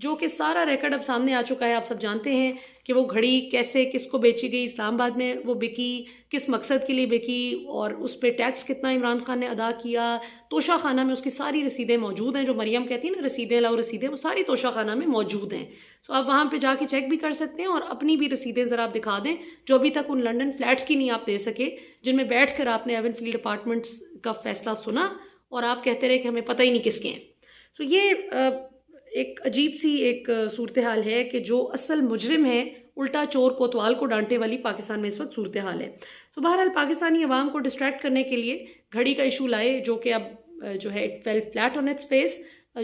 جو کہ سارا ریکارڈ اب سامنے آ چکا ہے. آپ سب جانتے ہیں کہ وہ گھڑی کیسے کس کو بیچی گئی, اسلام آباد میں وہ بکی, کس مقصد کے لیے بکی, اور اس پہ ٹیکس کتنا عمران خان نے ادا کیا. توشہ خانہ میں اس کی ساری رسیدیں موجود ہیں, جو مریم کہتی ہیں نا رسیدیں لاؤ رسیدیں, وہ ساری توشہ خانہ میں موجود ہیں. سو آپ وہاں پہ جا کے چیک بھی کر سکتے ہیں, اور اپنی بھی رسیدیں ذرا آپ دکھا دیں جو ابھی تک ان لنڈن فلیٹس کی نہیں آپ دے سکے, جن میں بیٹھ کر آپ نے ایون فیلڈ اپارٹمنٹس کا فیصلہ سنا اور آپ کہتے رہے کہ ہمیں پتہ ہی نہیں کس کے ہیں. سو یہ ایک عجیب سی ایک صورتحال ہے کہ جو اصل مجرم ہے الٹا چور کوتوال کو ڈانٹنے والی پاکستان میں اس وقت صورتحال ہے. تو بہرحال پاکستانی عوام کو ڈسٹریکٹ کرنے کے لیے گھڑی کا ایشو لائے, جو کہ اب جو ہے it fell flat on its face.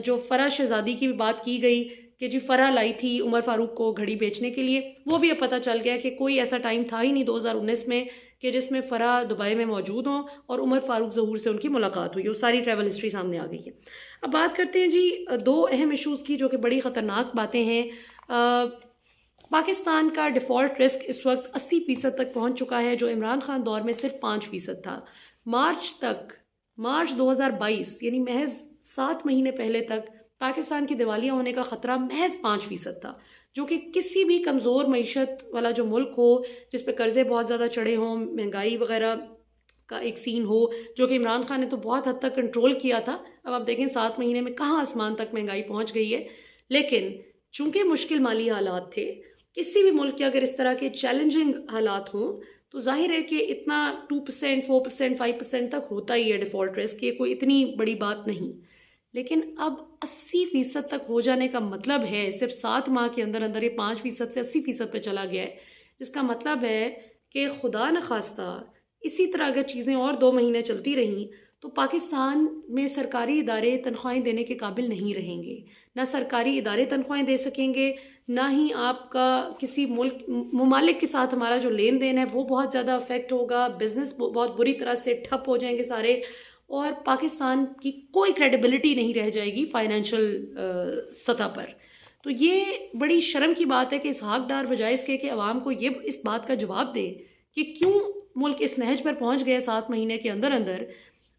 جو فرح شہزادی کی بھی بات کی گئی کہ جی فرح لائی تھی عمر فاروق کو گھڑی بیچنے کے لیے, وہ بھی اب پتہ چل گیا کہ کوئی ایسا ٹائم تھا ہی نہیں 2019 میں کہ جس میں فرح دبئی میں موجود ہوں اور عمر فاروق ظہور سے ان کی ملاقات ہوئی. وہ ساری ٹریول ہسٹری سامنے آ گئی ہے. اب بات کرتے ہیں جی دو اہم ایشوز کی جو کہ بڑی خطرناک باتیں ہیں. پاکستان کا ڈیفالٹ رسک اس وقت 80% تک پہنچ چکا ہے, جو عمران خان دور میں صرف 5% تھا. مارچ 2022 یعنی محض 7 مہینے پہلے تک پاکستان کی دیوالیہ ہونے کا خطرہ محض 5% تھا, جو کہ کسی بھی کمزور معیشت والا جو ملک ہو جس پہ قرضے بہت زیادہ چڑھے ہوں, مہنگائی وغیرہ کا ایک سین ہو, جو کہ عمران خان نے تو بہت حد تک کنٹرول کیا تھا. اب آپ دیکھیں 7 مہینے میں کہاں آسمان تک مہنگائی پہنچ گئی ہے. لیکن چونکہ مشکل مالی حالات تھے, کسی بھی ملک کے اگر اس طرح کے چیلنجنگ حالات ہوں تو ظاہر ہے کہ اتنا 2%, 4%, 5% تک ہوتا ہی ہے ڈیفالٹ رسک, یہ کوئی اتنی بڑی بات نہیں. لیکن اب 80% تک ہو جانے کا مطلب ہے صرف 7 ماہ کے اندر اندر یہ 5% سے 80% پہ چلا گیا ہے, جس کا مطلب ہے کہ خدا نخواستہ اسی طرح اگر چیزیں اور 2 مہینے چلتی رہیں تو پاکستان میں سرکاری ادارے تنخواہیں دینے کے قابل نہیں رہیں گے. نہ سرکاری ادارے تنخواہیں دے سکیں گے, نہ ہی آپ کا کسی ممالک کے ساتھ ہمارا جو لین دین ہے وہ بہت زیادہ افیکٹ ہوگا. بزنس بہت بری طرح سے ٹھپ ہو جائیں گے سارے, اور پاکستان کی کوئی کریڈیبلٹی نہیں رہ جائے گی فائنینشیل سطح پر. تو یہ بڑی شرم کی بات ہے کہ اسحاق ڈار بجائے اس کے کہ عوام کو یہ اس بات کا جواب دے کہ کیوں ملک اس نہج پر پہنچ گیا 7 مہینے کے اندر اندر.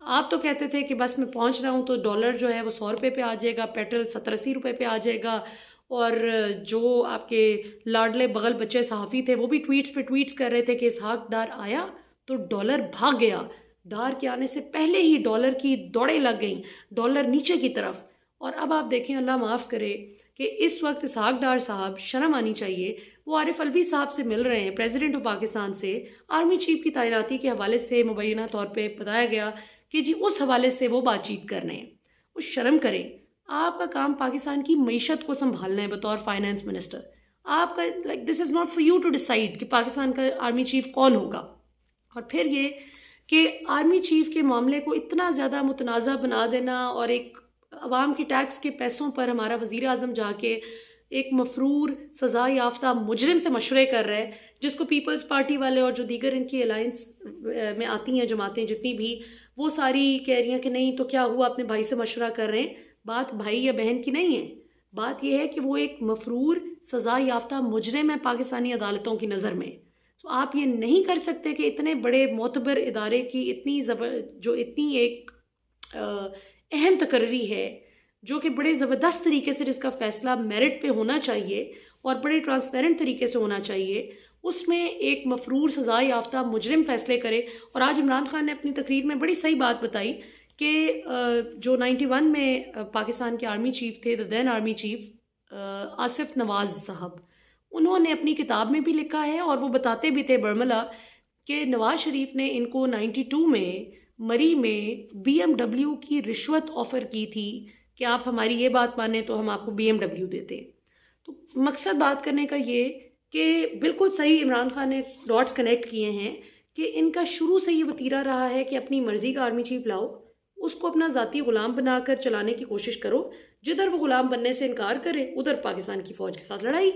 آپ تو کہتے تھے کہ بس میں پہنچ رہا ہوں تو ڈالر جو ہے وہ 100 روپے پہ آ جائے گا, پیٹرول 70-80 روپے پہ آ جائے گا, اور جو آپ کے لاڈلے بغل بچے صحافی تھے وہ بھی ٹویٹس پہ ٹویٹس کر رہے تھے کہ اسحاق ڈار آیا تو ڈالر بھاگ گیا. ڈار کے آنے سے پہلے ہی ڈالر کی دوڑیں لگ گئیں, ڈالر نیچے کی طرف. اور اب آپ دیکھیں, اللہ معاف کرے کہ اس وقت اسحاق ڈار صاحب, شرم آنی چاہیے, وہ عارف الوی صاحب سے مل رہے ہیں, پریزیڈنٹ آف پاکستان سے. آرمی چیف کی تعیناتی کے حوالے سے مبینہ طور پہ بتایا گیا کہ جی اس حوالے سے وہ بات چیت کر رہے ہیں. وہ شرم کریں, آپ کا کام پاکستان کی معیشت کو سنبھالنا ہے بطور فائنانس منسٹر. آپ کا this is not for you to decide کہ پاکستان کا آرمی چیف کون ہوگا. اور پھر یہ کہ آرمی چیف کے معاملے کو اتنا زیادہ متنازع بنا دینا, اور ایک عوام کی ٹیکس کے پیسوں پر ہمارا وزیر اعظم جا کے ایک مفرور سزا یافتہ مجرم سے مشورے کر رہا ہے, جس کو پیپلز پارٹی والے اور جو دیگر ان کی الائنس میں آتی ہیں جماعتیں جتنی بھی, وہ ساری کہہ رہی ہیں کہ نہیں تو کیا ہوا, اپنے بھائی سے مشورہ کر رہے ہیں. بات بھائی یا بہن کی نہیں ہے, بات یہ ہے کہ وہ ایک مفرور سزا یافتہ مجرم ہے پاکستانی عدالتوں کی نظر میں. تو آپ یہ نہیں کر سکتے کہ اتنے بڑے معتبر ادارے کی اتنی ایک اہم تقرری ہے, جو کہ بڑے زبردست طریقے سے جس کا فیصلہ میرٹ پہ ہونا چاہیے اور بڑے ٹرانسپیرنٹ طریقے سے ہونا چاہیے, اس میں ایک مفرور سزا یافتہ مجرم فیصلے کرے. اور آج عمران خان نے اپنی تقریر میں بڑی صحیح بات بتائی کہ جو 91 میں پاکستان کے آرمی چیف تھے, دا دین آرمی چیف آصف نواز صاحب, انہوں نے اپنی کتاب میں بھی لکھا ہے اور وہ بتاتے بھی تھے برملا کہ نواز شریف نے ان کو 92 میں مری میں BMW کی رشوت آفر کی تھی کہ آپ ہماری یہ بات مانیں تو ہم آپ کو BMW دیتے ہیں. تو مقصد بات کرنے کا یہ کہ بالکل صحیح عمران خان نے ڈاٹس کنیکٹ کیے ہیں کہ ان کا شروع سے یہ وتیرہ رہا ہے کہ اپنی مرضی کا آرمی چیف لاؤ, اس کو اپنا ذاتی غلام بنا کر چلانے کی کوشش کرو, جدھر وہ غلام بننے سے انکار کرے ادھر پاکستان کی فوج کے ساتھ لڑائی.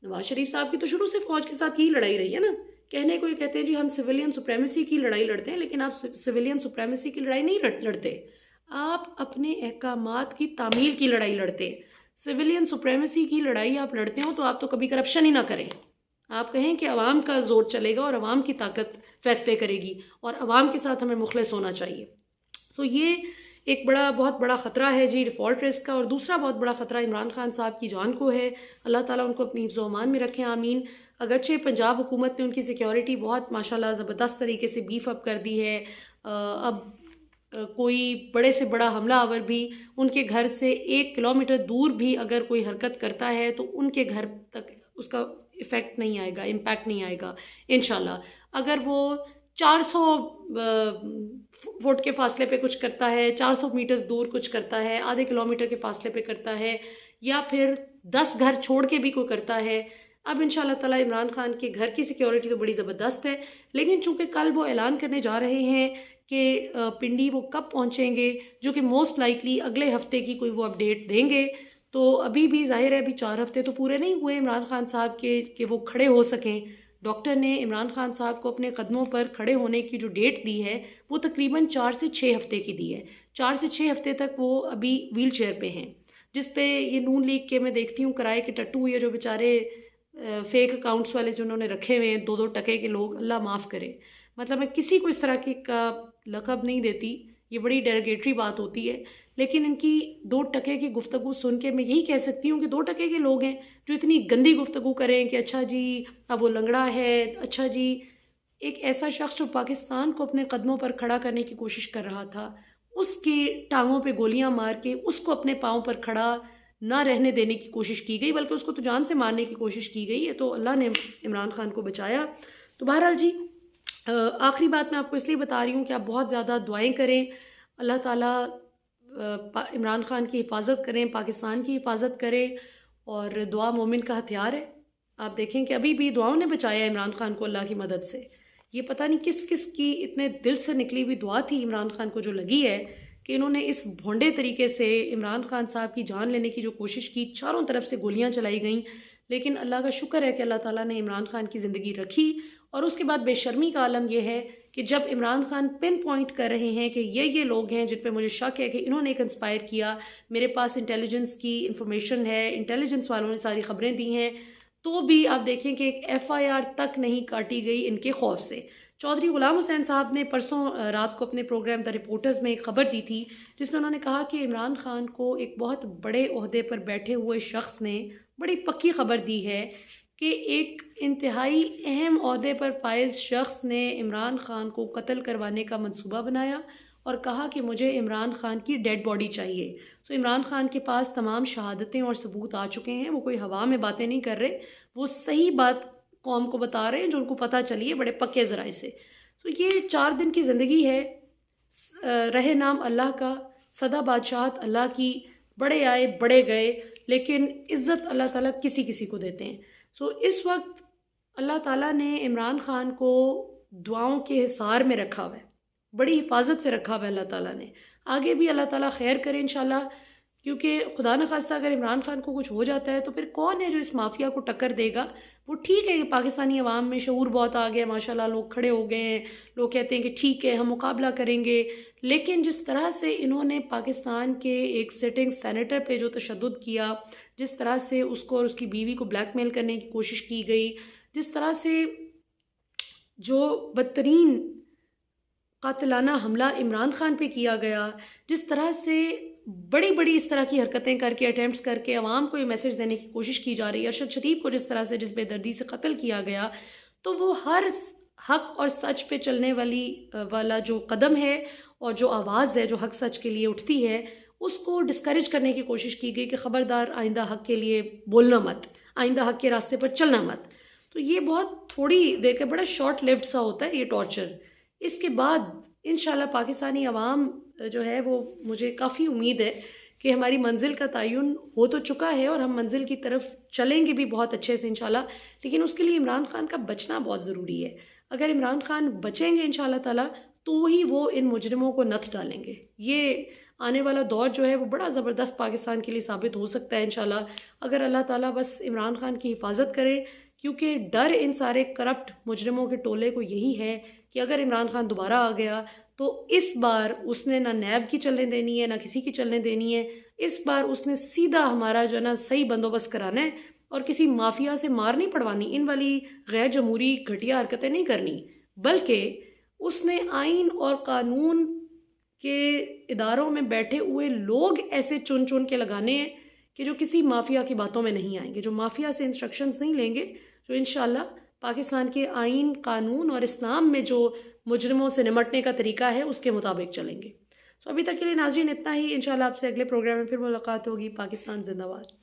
نواز شریف صاحب کی تو شروع سے فوج کے ساتھ یہی لڑائی رہی ہے نا. کہنے کو یہ کہتے ہیں جی ہم سویلین سپریمیسی کی لڑائی لڑتے ہیں, لیکن آپ سویلین سپریمیسی کی لڑائی نہیں لڑتے, آپ اپنے احکامات کی تعمیل کی لڑائی لڑتے. سویلین سپریمیسی کی لڑائی آپ لڑتے ہو تو آپ تو کبھی کرپشن ہی نہ کریں. آپ کہیں کہ عوام کا زور چلے گا اور عوام کی طاقت فیصلے کرے گی اور عوام کے ساتھ ہمیں مخلص ہونا چاہیے. سو یہ ایک بہت بڑا خطرہ ہے جی ڈیفالٹ رسک کا، اور دوسرا بہت بڑا خطرہ عمران خان صاحب کی جان کو ہے. اللہ تعالیٰ ان کو اپنی حفظ و امان میں رکھیں، آمین. اگرچہ پنجاب حکومت نے ان کی سیکیورٹی بہت ماشاءاللہ زبردست طریقے سے بیف اپ کر دی ہے. اب کوئی بڑے سے بڑا حملہ آور بھی ان کے گھر سے 1 کلومیٹر دور بھی اگر کوئی حرکت کرتا ہے تو ان کے گھر تک اس کا ایفیکٹ نہیں آئے گا، امپیکٹ نہیں آئے گا انشاءاللہ. اگر وہ 400 فٹ کے فاصلے پہ کچھ کرتا ہے، 400 میٹرز دور کچھ کرتا ہے، آدھے کلومیٹر کے فاصلے پہ کرتا ہے، یا پھر 10 گھر چھوڑ کے بھی کوئی کرتا ہے. اب انشاءاللہ تعالیٰ عمران خان کے گھر کی سیکیورٹی تو بڑی زبردست ہے، لیکن چونکہ کل وہ اعلان کرنے جا رہے ہیں کہ پنڈی وہ کب پہنچیں گے، جو کہ موسٹ لائکلی اگلے ہفتے کی کوئی وہ اپڈیٹ دیں گے. تو ابھی بھی ظاہر ہے ابھی 4 ہفتے تو پورے نہیں ہوئے عمران خان صاحب کے کہ وہ کھڑے ہو سکیں. ڈاکٹر نے عمران خان صاحب کو اپنے قدموں پر کھڑے ہونے کی جو ڈیٹ دی ہے وہ تقریباً 4 سے 6 ہفتے کی دی ہے. 4 سے 6 ہفتے تک وہ ابھی ویل چیئر پہ ہیں، جس پہ یہ نون لیگ کے میں دیکھتی ہوں کرائے کے ٹٹو، یہ جو بیچارے فیک اکاؤنٹس والے جنہوں نے رکھے ہوئے ہیں 2 ٹکے کے لوگ، اللہ معاف کرے. مطلب میں کسی کو اس طرح کی کا لقب نہیں دیتی، یہ بڑی ڈیروگیٹری بات ہوتی ہے، لیکن ان کی 2 ٹکے کی گفتگو سن کے میں یہی کہہ سکتی ہوں کہ 2 ٹکے کے لوگ ہیں جو اتنی گندی گفتگو کریں کہ اچھا جی اب وہ لنگڑا ہے، اچھا جی ایک ایسا شخص جو پاکستان کو اپنے قدموں پر کھڑا کرنے کی کوشش کر رہا تھا، اس کی ٹانگوں پہ گولیاں مار کے اس کو اپنے پاؤں پر کھڑا نہ رہنے دینے کی کوشش کی گئی، بلکہ اس کو تو جان سے مارنے کی کوشش کی گئی ہے. تو اللہ نے عمران خان کو بچایا. تو بہرحال جی آخری بات میں آپ کو اس لیے بتا رہی ہوں کہ آپ بہت زیادہ دعائیں کریں، اللہ تعالیٰ عمران خان کی حفاظت کریں، پاکستان کی حفاظت کریں، اور دعا مومن کا ہتھیار ہے. آپ دیکھیں کہ ابھی بھی دعاؤں نے بچایا عمران خان کو اللہ کی مدد سے. یہ پتہ نہیں کس کس کی اتنے دل سے نکلی ہوئی دعا تھی عمران خان کو جو لگی ہے کہ انہوں نے اس بھونڈے طریقے سے عمران خان صاحب کی جان لینے کی جو کوشش کی، چاروں طرف سے گولیاں چلائی گئیں، لیکن اللہ کا شکر ہے کہ اللہ تعالیٰ نے عمران خان کی زندگی رکھی. اور اس کے بعد بے شرمی کا عالم یہ ہے کہ جب عمران خان پن پوائنٹ کر رہے ہیں کہ یہ لوگ ہیں جن پہ مجھے شک ہے کہ انہوں نے کنسپائر کیا، میرے پاس انٹیلیجنس کی انفارمیشن ہے، انٹیلیجنس والوں نے ساری خبریں دی ہیں، تو بھی آپ دیکھیں کہ ایک FIR تک نہیں کاٹی گئی ان کے خوف سے. چودھری غلام حسین صاحب نے پرسوں رات کو اپنے پروگرام دا رپورٹرز میں ایک خبر دی تھی جس میں انہوں نے کہا کہ عمران خان کو ایک بہت بڑے عہدے پر بیٹھے ہوئے شخص نے بڑی پکی خبر دی ہے کہ ایک انتہائی اہم عہدے پر فائز شخص نے عمران خان کو قتل کروانے کا منصوبہ بنایا اور کہا کہ مجھے عمران خان کی ڈیڈ باڈی چاہیے. سو عمران خان کے پاس تمام شہادتیں اور ثبوت آ چکے ہیں، وہ کوئی ہوا میں باتیں نہیں کر رہے، وہ صحیح بات قوم کو بتا رہے ہیں جو ان کو پتہ چلی ہے بڑے پکے ذرائع سے. تو یہ 4 دن کی زندگی ہے، رہے نام اللہ کا، سدا بادشاہت اللہ کی، بڑے آئے بڑے گئے، لیکن عزت اللہ تعالیٰ کسی کسی کو دیتے ہیں. سو اس وقت اللہ تعالیٰ نے عمران خان کو دعاؤں کے حصار میں رکھا ہوا ہے، بڑی حفاظت سے رکھا ہوا ہے اللہ تعالیٰ نے. آگے بھی اللہ تعالیٰ خیر کرے انشاءاللہ، کیونکہ خدا نخواستہ اگر عمران خان کو کچھ ہو جاتا ہے تو پھر کون ہے جو اس مافیا کو ٹکر دے گا. وہ ٹھیک ہے کہ پاکستانی عوام میں شعور بہت آ گیا، ماشاءاللہ لوگ کھڑے ہو گئے ہیں، لوگ کہتے ہیں کہ ٹھیک ہے ہم مقابلہ کریں گے، لیکن جس طرح سے انہوں نے پاکستان کے ایک سٹنگ سینیٹر پہ جو تشدد کیا، جس طرح سے اس کو اور اس کی بیوی کو بلیک میل کرنے کی کوشش کی گئی، جس طرح سے جو بدترین قاتلانہ حملہ عمران خان پہ کیا گیا، جس طرح سے بڑی اس طرح کی حرکتیں کر کے اٹیمپٹس کر کے عوام کو یہ میسج دینے کی کوشش کی جا رہی ہے، ارشد شریف کو جس طرح سے جس بے دردی سے قتل کیا گیا، تو وہ ہر حق اور سچ پہ چلنے والا جو قدم ہے اور جو آواز ہے جو حق سچ کے لیے اٹھتی ہے، اس کو ڈسکریج کرنے کی کوشش کی گئی کہ خبردار آئندہ حق کے لیے بولنا مت، آئندہ حق کے راستے پر چلنا مت. تو یہ بہت تھوڑی دیر کے بڑا شارٹ لیوڈ سا ہوتا ہے یہ ٹارچر. اس کے بعد انشاءاللہ پاکستانی عوام جو ہے وہ، مجھے کافی امید ہے کہ ہماری منزل کا تعین ہو تو چکا ہے اور ہم منزل کی طرف چلیں گے بھی بہت اچھے سے انشاءاللہ، لیکن اس کے لیے عمران خان کا بچنا بہت ضروری ہے. اگر عمران خان بچیں گے انشاءاللہ تعالیٰ تو ہی وہ ان مجرموں کو نتھ ڈالیں گے. یہ آنے والا دور جو ہے وہ بڑا زبردست پاکستان کے لیے ثابت ہو سکتا ہے انشاءاللہ، اگر اللہ تعالیٰ بس عمران خان کی حفاظت کرے، کیونکہ ڈر ان سارے کرپٹ مجرموں کے ٹولے کو یہی ہے کہ اگر عمران خان دوبارہ آ گیا تو اس بار اس نے نہ نیب کی چلنے دینی ہے نہ کسی کی چلنے دینی ہے. اس بار اس نے سیدھا ہمارا جو ہے نا صحیح بندوبست کرانا ہے اور کسی مافیا سے مار نہیں پڑوانی، ان والی غیر جمہوری گھٹیا حرکتیں نہیں کرنی، بلکہ اس نے آئین اور قانون کہ اداروں میں بیٹھے ہوئے لوگ ایسے چن چن کے لگانے ہیں کہ جو کسی مافیا کی باتوں میں نہیں آئیں گے، جو مافیا سے انسٹرکشنز نہیں لیں گے، جو انشاءاللہ پاکستان کے آئین، قانون اور اسلام میں جو مجرموں سے نمٹنے کا طریقہ ہے اس کے مطابق چلیں گے۔ ابھی تک کے لیے ناظرین اتنا ہی، انشاءاللہ آپ سے اگلے پروگرام میں پھر ملاقات ہوگی۔ پاکستان زندہ باد۔